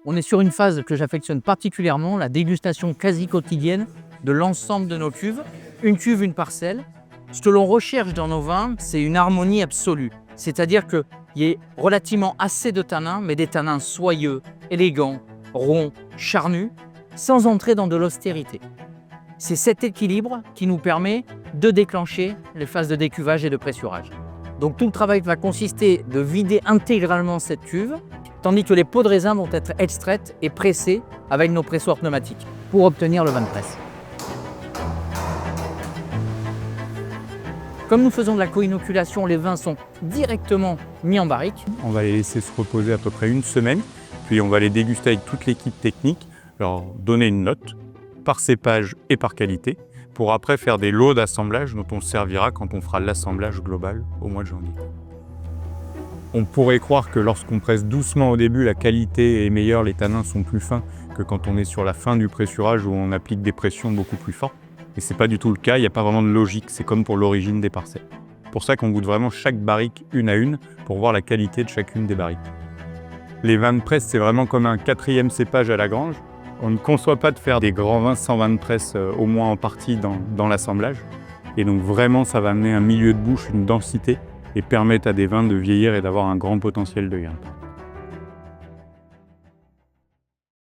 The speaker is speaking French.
On est sur une phase que j'affectionne particulièrement, la dégustation quasi quotidienne de l'ensemble de nos cuves. Une cuve, une parcelle. Ce que l'on recherche dans nos vins, c'est une harmonie absolue. C'est-à-dire qu'il y ait relativement assez de tanins, mais des tanins soyeux, élégants, ronds, charnus, sans entrer dans de l'austérité. C'est cet équilibre qui nous permet de déclencher les phases de décuvage et de pressurage. Donc tout le travail va consister de vider intégralement cette cuve, tandis que les peaux de raisin vont être extraites et pressées avec nos pressoirs pneumatiques pour obtenir le vin de presse. Comme nous faisons de la co-inoculation, les vins sont directement mis en barrique. On va les laisser se reposer à peu près une semaine, puis on va les déguster avec toute l'équipe technique, leur donner une note par cépage et par qualité, pour après faire des lots d'assemblage dont on se servira quand on fera l'assemblage global au mois de janvier. On pourrait croire que lorsqu'on presse doucement au début, la qualité est meilleure, les tanins sont plus fins que quand on est sur la fin du pressurage où on applique des pressions beaucoup plus fortes. Et c'est pas du tout le cas, il n'y a pas vraiment de logique, c'est comme pour l'origine des parcelles. C'est pour ça qu'on goûte vraiment chaque barrique une à une pour voir la qualité de chacune des barriques. Les vins de presse, c'est vraiment comme un 4e cépage à la grange. On ne conçoit pas de faire des grands vins sans vin de presse, au moins en partie dans l'assemblage. Et donc vraiment, ça va amener un milieu de bouche, une densité, et permettre à des vins de vieillir et d'avoir un grand potentiel de gain.